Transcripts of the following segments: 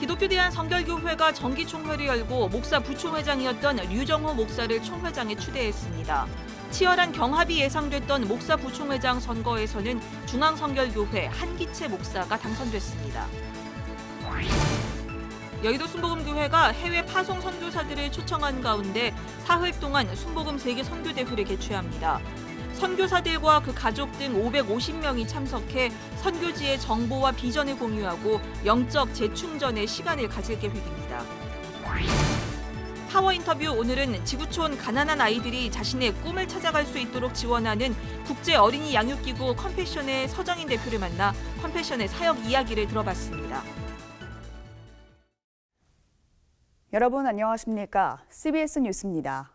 기독교 대한성결교회가 정기총회를 열고 목사 부총회장이었던 류정호 목사를 총회장에 추대했습니다. 치열한 경합이 예상됐던 목사 부총회장 선거에서는 중앙성결교회 한기채 목사가 당선됐습니다. 여의도 순복음교회가 해외 파송 선교사들을 초청한 가운데 사흘 동안 순복음 세계 선교대회를 개최합니다. 선교사들과 그 가족 등 550명이 참석해 선교지의 정보와 비전을 공유하고 영적 재충전의 시간을 가질 계획입니다. 파워 인터뷰 오늘은 지구촌 가난한 아이들이 자신의 꿈을 찾아갈 수 있도록 지원하는 국제 어린이 양육기구 컴패션의 서정인 대표를 만나 컴패션의 사역 이야기를 들어봤습니다. 여러분 안녕하십니까? CBS 뉴스입니다.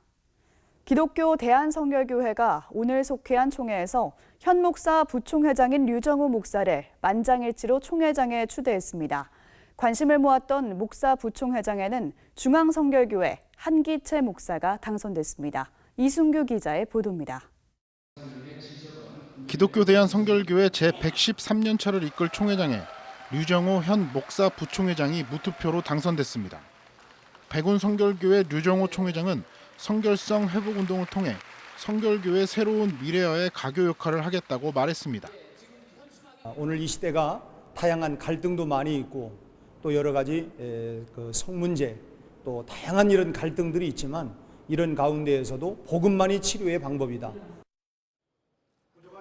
기독교 대한성결교회가 오늘 속회한 총회에서 현 목사 부총회장인 류정호 목사를 만장일치로 총회장에 추대했습니다. 관심을 모았던 목사 부총회장에는 중앙성결교회 한기채 목사가 당선됐습니다. 이순규 기자의 보도입니다. 기독교 대한성결교회 제113년차를 이끌 총회장에 류정호 현 목사 부총회장이 무투표로 당선됐습니다. 백운성결교회 류정호 총회장은 성결성 회복운동을 통해 성결교회 새로운 미래화의 가교 역할을 하겠다고 말했습니다. 오늘 이 시대가 다양한 갈등도 많이 있고 또 여러 가지 성문제 또 다양한 이런 갈등들이 있지만 이런 가운데에서도 복음만이 치료의 방법이다.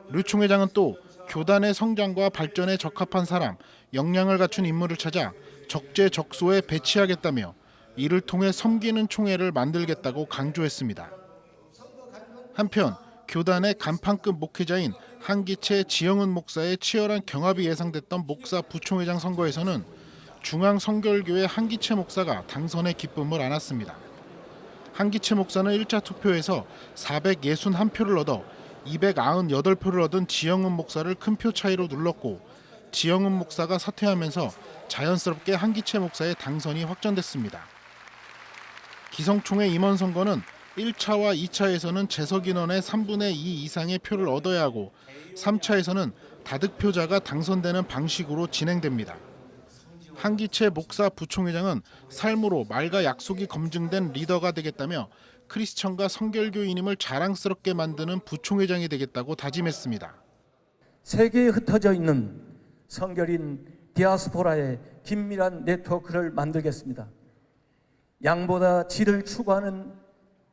류 총회장은 또 교단의 성장과 발전에 적합한 사람, 역량을 갖춘 인물을 찾아 적재적소에 배치하겠다며 이를 통해 섬기는 총회를 만들겠다고 강조했습니다. 한편 교단의 간판급 목회자인 한기채 지영은 목사의 치열한 경합이 예상됐던 목사 부총회장 선거에서는 중앙성결교회 한기채 목사가 당선의 기쁨을 안았습니다. 한기채 목사는 1차 투표에서 461표를 얻어 298표를 얻은 지영은 목사를 큰 표 차이로 눌렀고 지영은 목사가 사퇴하면서 자연스럽게 한기채 목사의 당선이 확정됐습니다. 기성총회 임원 선거는 1차와 2차에서는 재석 인원의 3분의 2 이상의 표를 얻어야 하고 3차에서는 다득표자가 당선되는 방식으로 진행됩니다. 한기채 목사 부총회장은 삶으로 말과 약속이 검증된 리더가 되겠다며 크리스천과 성결교인임을 자랑스럽게 만드는 부총회장이 되겠다고 다짐했습니다. 세계에 흩어져 있는 성결인 디아스포라의 긴밀한 네트워크를 만들겠습니다. 양보다 질을 추구하는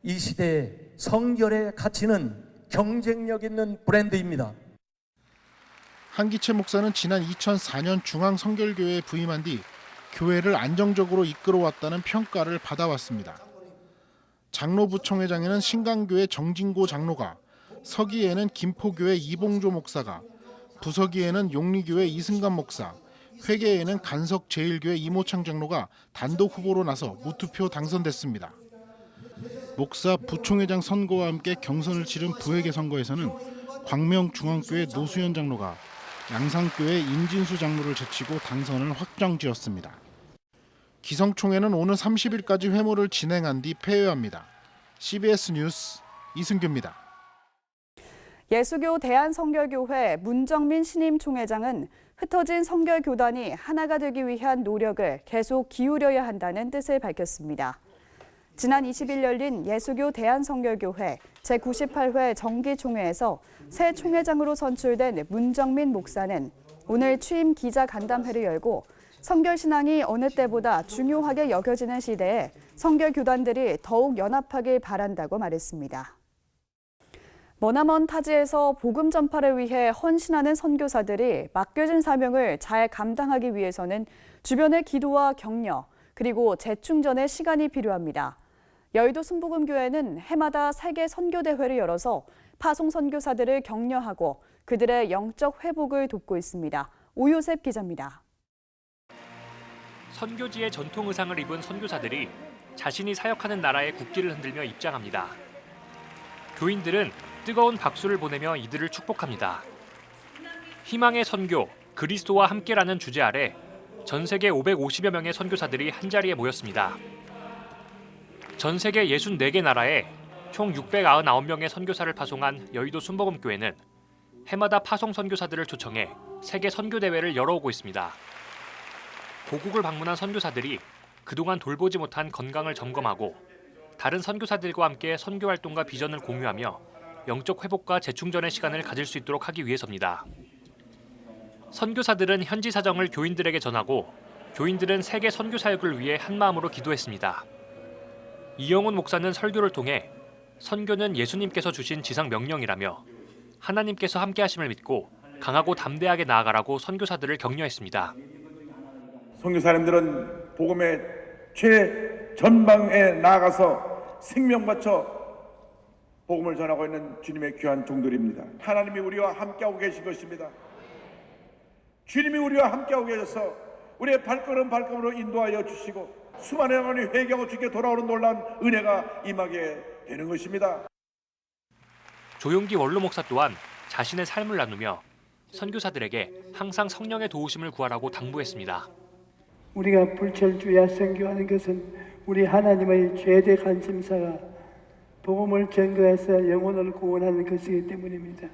이 시대에 성결의 가치는 경쟁력 있는 브랜드입니다. 한기채 목사는 지난 2004년 중앙성결교회에 부임한 뒤 교회를 안정적으로 이끌어왔다는 평가를 받아왔습니다. 장로부총회장에는 신강교회 정진고 장로가, 서기에는 김포교회 이봉조 목사가, 부서기에는 용리교회 이승감 목사, 회계에는 간석제일교회 이모창 장로가 단독 후보로 나서 무투표 당선됐습니다. 목사 부총회장 선거와 함께 경선을 치른 부회계 선거에서는 광명중앙교회 노수현 장로가 양산교회 임진수 장로를 제치고 당선을 확정지었습니다. 기성총회는 오늘 30일까지 회모를 진행한 뒤 폐회합니다. CBS 뉴스 이승규입니다. 예수교 대한성결교회 문정민 신임 총회장은 흩어진 성결교단이 하나가 되기 위한 노력을 계속 기울여야 한다는 뜻을 밝혔습니다. 지난 20일 열린 예수교 대한성결교회 제98회 정기총회에서 새 총회장으로 선출된 문정민 목사는 오늘 취임 기자 간담회를 열고 성결신앙이 어느 때보다 중요하게 여겨지는 시대에 성결교단들이 더욱 연합하길 바란다고 말했습니다. 머나먼 타지에서 복음 전파를 위해 헌신하는 선교사들이 맡겨진 사명을 잘 감당하기 위해서는 주변의 기도와 격려, 그리고 재충전의 시간이 필요합니다. 여의도 순복음교회는 해마다 세계 선교대회를 열어서 파송 선교사들을 격려하고 그들의 영적 회복을 돕고 있습니다. 오요셉 기자입니다. 선교지의 전통 의상을 입은 선교사들이 자신이 사역하는 나라의 국기를 흔들며 입장합니다. 교인들은 뜨거운 박수를 보내며 이들을 축복합니다. 희망의 선교, 그리스도와 함께라는 주제 아래 전 세계 550여 명의 선교사들이 한자리에 모였습니다. 전 세계 64개 나라에 총 699명의 선교사를 파송한 여의도 순복음교회는 해마다 파송 선교사들을 초청해 세계 선교대회를 열어오고 있습니다. 고국을 방문한 선교사들이 그동안 돌보지 못한 건강을 점검하고 다른 선교사들과 함께 선교 활동과 비전을 공유하며 영적 회복과 재충전의 시간을 가질 수 있도록 하기 위해서입니다. 선교사들은 현지 사정을 교인들에게 전하고 교인들은 세계 선교 사역을 위해 한마음으로 기도했습니다. 이영훈 목사는 설교를 통해 선교는 예수님께서 주신 지상 명령이라며 하나님께서 함께하심을 믿고 강하고 담대하게 나아가라고 선교사들을 격려했습니다. 선교사님들은 복음의 최전방에 나아가서 생명 바쳐 복음을 전하고 있는 주님의 귀한 종들입니다. 하나님이 우리와 함께하고 계신 것입니다. 주님이 우리와 함께하고 계셔서 우리의 발걸음으로 인도하여 주시고 수많은 영혼이 회개하고 주께 돌아오는 놀라운 은혜가 임하게 되는 것입니다. 조용기 원로 목사 또한 자신의 삶을 나누며 선교사들에게 항상 성령의 도우심을 구하라고 당부했습니다. 우리가 불철주야 선교하는 것은 우리 하나님의 최대 관심사가 복음을 전거해서 영혼을 구원하는 것이기 때문입니다.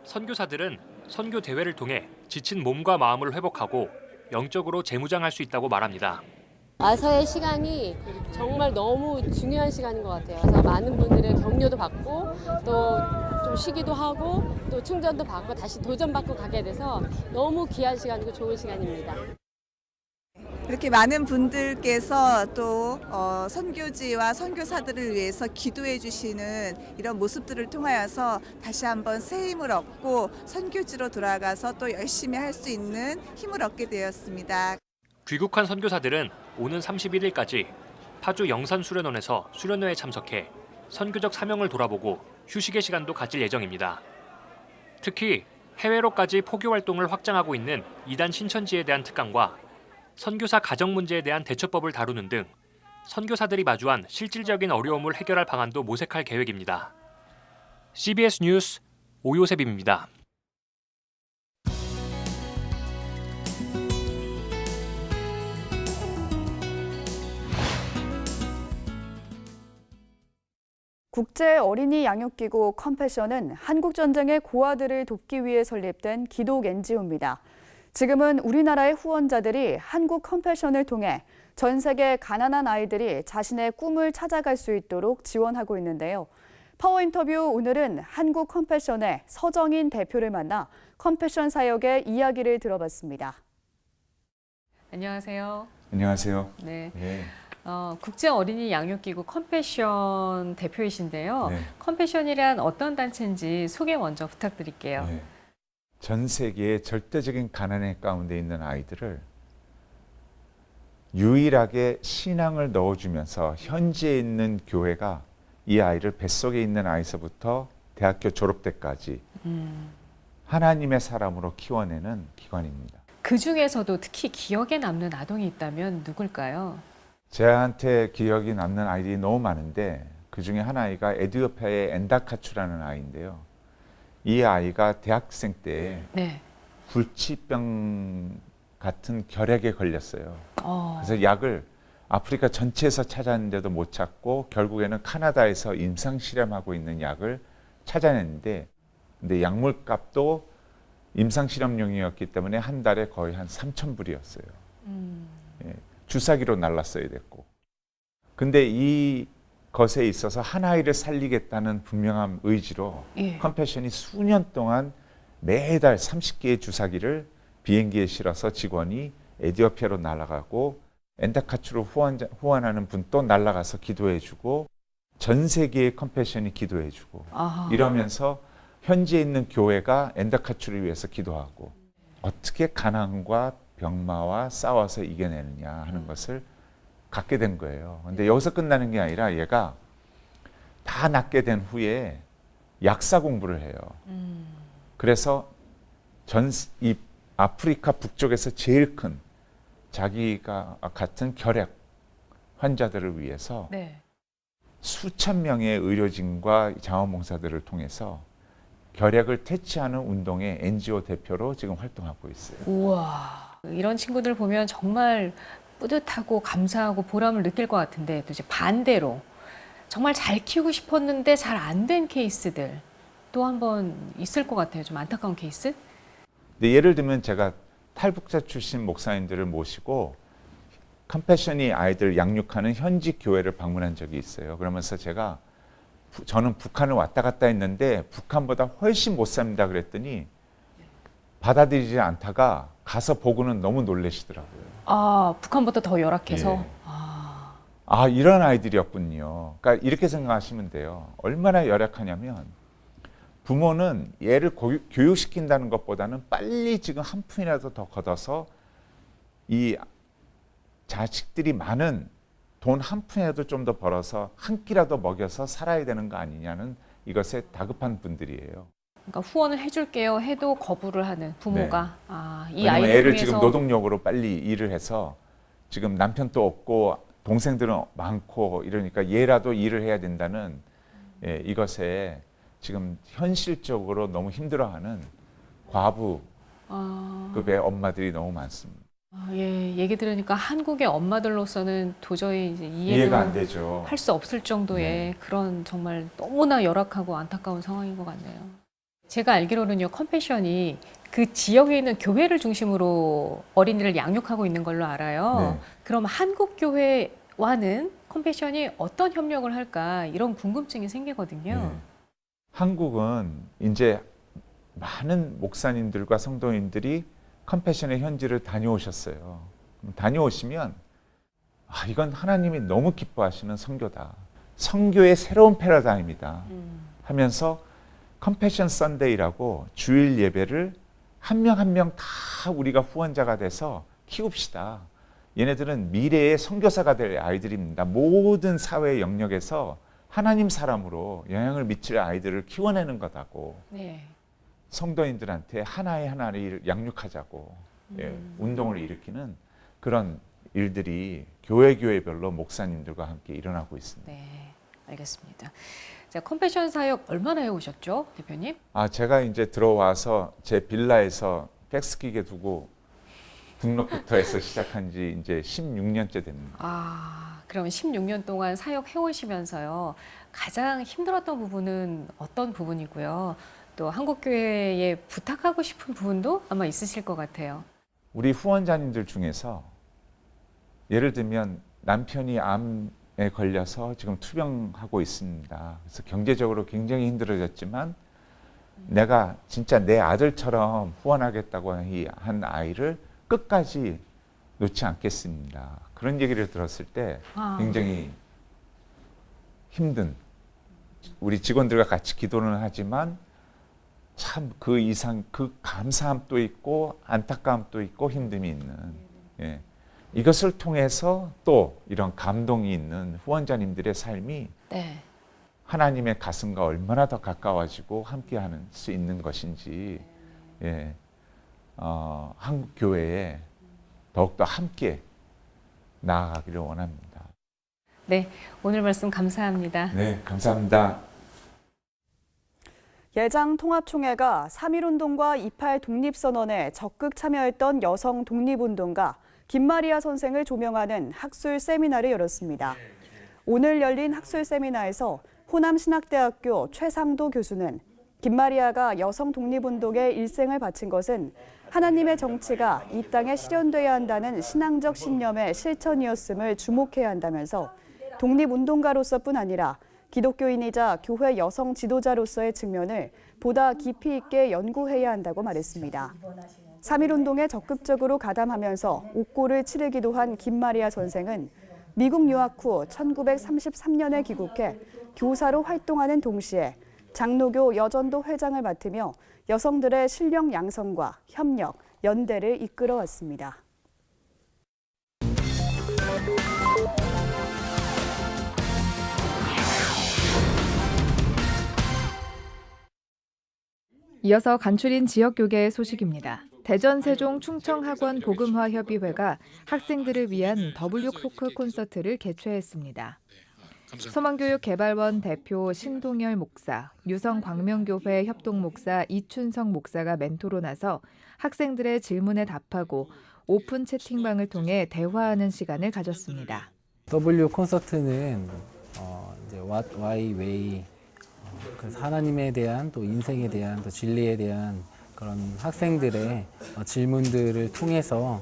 선교사들은 선교 대회를 통해 지친 몸과 마음을 회복하고 영적으로 재무장할 수 있다고 말합니다. 와서의 시간이 정말 너무 중요한 시간인 것 같아요. 그래서 많은 분들의 격려도 받고 또 좀 쉬기도 하고 또 충전도 받고 다시 도전받고 가게 돼서 너무 귀한 시간이고 좋은 시간입니다. 이렇게 많은 분들께서 또 선교지와 선교사들을 위해서 기도해 주시는 이런 모습들을 통하여서 다시 한번 새 힘을 얻고 선교지로 돌아가서 또 열심히 할 수 있는 힘을 얻게 되었습니다. 귀국한 선교사들은 오는 31일까지 파주 영산수련원에서 수련회에 참석해 선교적 사명을 돌아보고 휴식의 시간도 가질 예정입니다. 특히 해외로까지 포교 활동을 확장하고 있는 이단 신천지에 대한 특강과 선교사 가정 문제에 대한 대처법을 다루는 등 선교사들이 마주한 실질적인 어려움을 해결할 방안도 모색할 계획입니다. CBS 뉴스 오요셉입니다. 국제 어린이 양육기구 컴패션은 한국 전쟁의 고아들을 돕기 위해 설립된 기독 NGO입니다. 지금은 우리나라의 후원자들이 한국 컴패션을 통해 전 세계 가난한 아이들이 자신의 꿈을 찾아갈 수 있도록 지원하고 있는데요. 파워 인터뷰 오늘은 한국 컴패션의 서정인 대표를 만나 컴패션 사역의 이야기를 들어봤습니다. 안녕하세요. 안녕하세요. 네. 네. 국제 어린이 양육기구 컴패션 대표이신데요. 네. 컴패션이란 어떤 단체인지 소개 먼저 부탁드릴게요. 네. 전 세계의 절대적인 가난의 가운데 있는 아이들을 유일하게 신앙을 넣어주면서 현지에 있는 교회가 이 아이를 뱃속에 있는 아이서부터 대학교 졸업 때까지 하나님의 사람으로 키워내는 기관입니다. 그 중에서도 특히 기억에 남는 아동이 있다면 누굴까요? 저한테 기억이 남는 아이들이 너무 많은데 그 중에 한 아이가 에티오피아의 엔다카추라는 아이인데요. 이 아이가 대학생 때 네. 불치병 같은 결핵에 걸렸어요. 그래서 약을 아프리카 전체에서 찾았는데도 못 찾고 결국에는 카나다에서 임상실험하고 있는 약을 찾아냈는데 근데 약물값도 임상실험용이었기 때문에 한 달에 거의 한 3,000불이었어요. 예, 주사기로 날랐어야 됐고. 근데 이 것에 있어서 한 아이를 살리겠다는 분명한 의지로 컴패션이 수년 동안 매달 30개의 주사기를 비행기에 실어서 직원이 에티오피아로 날아가고 엔다카추로 후원하는 분도 날아가서 기도해주고 전 세계의 컴패션이 기도해주고 이러면서 현지에 있는 교회가 엔다카추를 위해서 기도하고 어떻게 가난과 병마와 싸워서 이겨내느냐 하는 것을 갖게 된 거예요. 근데 여기서 끝나는 게 아니라 얘가 다 낫게 된 후에 약사 공부를 해요. 그래서 이 아프리카 북쪽에서 제일 큰 자기가 같은 결핵 환자들을 위해서 수천 명의 의료진과 자원봉사들을 통해서 결핵을 퇴치하는 운동의 NGO 대표로 지금 활동하고 있어요. 우와, 이런 친구들 보면 정말 뿌듯하고 감사하고 보람을 느낄 것 같은데 또 이제 반대로 정말 잘 키우고 싶었는데 잘 안 된 케이스들 또 한 번 있을 것 같아요. 좀 안타까운 케이스? 근데 예를 들면 제가 탈북자 출신 목사님들을 모시고 컴패션이 아이들 양육하는 현지 교회를 방문한 적이 있어요. 그러면서 저는 북한을 왔다 갔다 했는데 북한보다 훨씬 못 삽니다 그랬더니 받아들이지 않다가 가서 보고는 너무 놀라시더라고요. 아, 북한보다 더 열악해서? 예. 이런 아이들이었군요. 그러니까 이렇게 생각하시면 돼요. 얼마나 열악하냐면 부모는 얘를 교육시킨다는 것보다는 빨리 지금 한 푼이라도 더 걷어서 이 자식들이 많은 돈 한 푼이라도 좀 더 벌어서 한 끼라도 먹여서 살아야 되는 거 아니냐는 이것에 다급한 분들이에요. 그러니까 후원을 해줄게요 해도 거부를 하는 부모가. 이 왜냐면 아이를 애를 위해서 지금 노동력으로 빨리 일을 해서 지금 남편도 없고 동생들은 많고 이러니까 얘라도 일을 해야 된다는 이것에 지금 현실적으로 너무 힘들어하는 과부급의 엄마들이 너무 많습니다. 예, 얘기 들으니까 한국의 엄마들로서는 도저히 이제 이해가 안 되죠. 할 수 없을 정도의 그런 정말 너무나 열악하고 안타까운 상황인 것 같네요. 제가 알기로는요, 컴패션이 그 지역에 있는 교회를 중심으로 어린이를 양육하고 있는 걸로 알아요. 네. 그럼 한국 교회와는 컴패션이 어떤 협력을 할까 이런 궁금증이 생기거든요. 네. 한국은 이제 많은 목사님들과 성도님들이 컴패션의 현지를 다녀오셨어요. 다녀오시면 이건 하나님이 너무 기뻐하시는 선교다. 선교의 새로운 패러다임이다 하면서 컴패션 선데이라고 주일 예배를 한 명 한 명 다 우리가 후원자가 돼서 키웁시다. 얘네들은 미래의 선교사가 될 아이들입니다. 모든 사회 영역에서 하나님 사람으로 영향을 미칠 아이들을 키워내는 거다고. 네. 성도인들한테 하나를 양육하자고 운동을 일으키는 그런 일들이 교회별로 목사님들과 함께 일어나고 있습니다. 네, 알겠습니다. 자, 컴패션 사역 얼마나 해오셨죠, 대표님? 제가 이제 들어와서 제 빌라에서 팩스기계 두고 등록부터 해서 시작한 지 이제 16년째 됩니다. 그러면 16년 동안 사역 해오시면서요, 가장 힘들었던 부분은 어떤 부분이고요? 또 한국교회에 부탁하고 싶은 부분도 아마 있으실 것 같아요. 우리 후원자님들 중에서 예를 들면 남편이 암에 걸려서 지금 투병하고 있습니다. 그래서 경제적으로 굉장히 힘들어졌지만 내가 진짜 내 아들처럼 후원하겠다고 한 아이를 끝까지 놓지 않겠습니다. 그런 얘기를 들었을 때 굉장히 힘든, 우리 직원들과 같이 기도는 하지만 참 그 이상 그 감사함도 있고 안타까움도 있고 힘듦이 있는 이것을 통해서 또 이런 감동이 있는 후원자님들의 삶이 하나님의 가슴과 얼마나 더 가까워지고 함께하는 수 있는 것인지 한국 교회에 더욱더 함께 나아가기를 원합니다. 네, 오늘 말씀 감사합니다. 네, 감사합니다. 예장 통합총회가 3.1운동과 28 독립선언에 적극 참여했던 여성 독립운동가 김마리아 선생을 조명하는 학술 세미나를 열었습니다. 오늘 열린 학술 세미나에서 호남신학대학교 최상도 교수는 김마리아가 여성 독립운동에 일생을 바친 것은 하나님의 정치가 이 땅에 실현돼야 한다는 신앙적 신념의 실천이었음을 주목해야 한다면서 독립운동가로서뿐 아니라 기독교인이자 교회 여성 지도자로서의 측면을 보다 깊이 있게 연구해야 한다고 말했습니다. 3.1운동에 적극적으로 가담하면서 옥고를 치르기도 한 김마리아 선생은 미국 유학 후 1933년에 귀국해 교사로 활동하는 동시에 장로교 여전도 회장을 맡으며 여성들의 실력 양성과 협력, 연대를 이끌어왔습니다. 이어서 간추린 지역교계의 소식입니다. 대전, 세종, 충청학원 복음화협의회가 학생들을 위한 W 토크 콘서트를 개최했습니다. 소망교육개발원 대표 신동열 목사, 유성광명교회 협동목사 이춘성 목사가 멘토로 나서 학생들의 질문에 답하고 오픈 채팅방을 통해 대화하는 시간을 가졌습니다. W 콘서트는 이제 What, Why, Way, 그 하나님에 대한 또 인생에 대한 또 진리에 대한 그런 학생들의 질문들을 통해서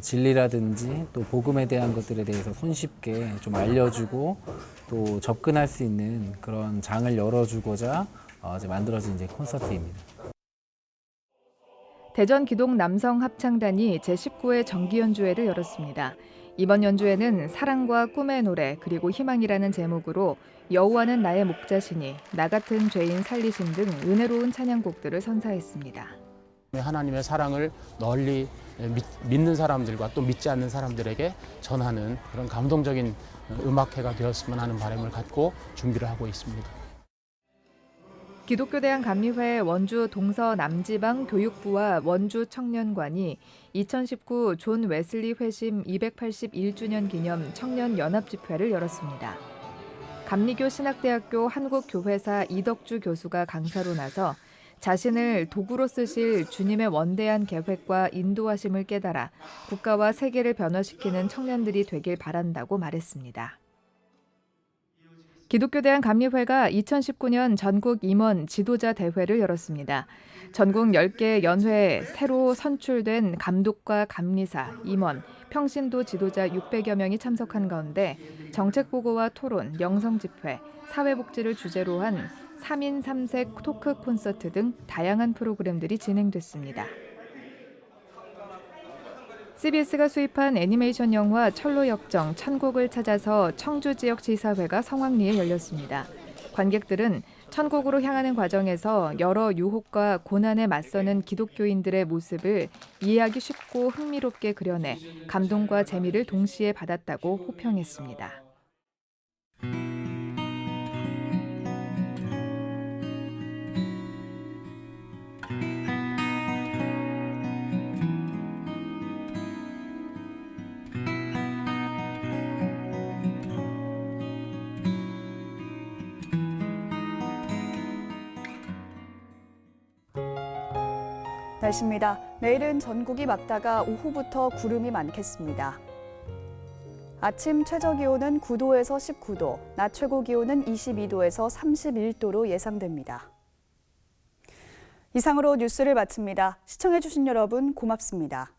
진리라든지 또 복음에 대한 것들에 대해서 손쉽게 좀 알려주고 또 접근할 수 있는 그런 장을 열어주고자 이제 만들어진 이제 콘서트입니다. 대전 기동 남성 합창단이 제19회 정기 연주회를 열었습니다. 이번 연주회는 사랑과 꿈의 노래 그리고 희망이라는 제목으로 여호와는 나의 목자시니 나 같은 죄인 살리심 등 은혜로운 찬양곡들을 선사했습니다. 하나님의 사랑을 널리 믿는 사람들과 또 믿지 않는 사람들에게 전하는 그런 감동적인 음악회가 되었으면 하는 바람을 갖고 준비를 하고 있습니다. 기독교대한감리회 원주 동서남지방 교육부와 원주 청년관이 2019 존 웨슬리 회심 281주년 기념 청년연합집회를 열었습니다. 감리교 신학대학교 한국교회사 이덕주 교수가 강사로 나서 자신을 도구로 쓰실 주님의 원대한 계획과 인도하심을 깨달아 국가와 세계를 변화시키는 청년들이 되길 바란다고 말했습니다. 기독교대한감리회가 2019년 전국 임원 지도자 대회를 열었습니다. 전국 10개 연회에 새로 선출된 감독과 감리사, 임원, 평신도 지도자 600여 명이 참석한 가운데 정책보고와 토론, 영성집회, 사회복지를 주제로 한 3인 3색 토크 콘서트 등 다양한 프로그램들이 진행됐습니다. CBS가 수입한 애니메이션 영화 철로역정 천국을 찾아서 청주지역지사회가 성황리에 열렸습니다. 관객들은 천국으로 향하는 과정에서 여러 유혹과 고난에 맞서는 기독교인들의 모습을 이해하기 쉽고 흥미롭게 그려내 감동과 재미를 동시에 받았다고 호평했습니다. 날씨입니다. 내일은 전국이 맑다가 오후부터 구름이 많겠습니다. 아침 최저기온은 9도에서 19도, 낮 최고기온은 22도에서 31도로 예상됩니다. 이상으로 뉴스를 마칩니다. 시청해주신 여러분 고맙습니다.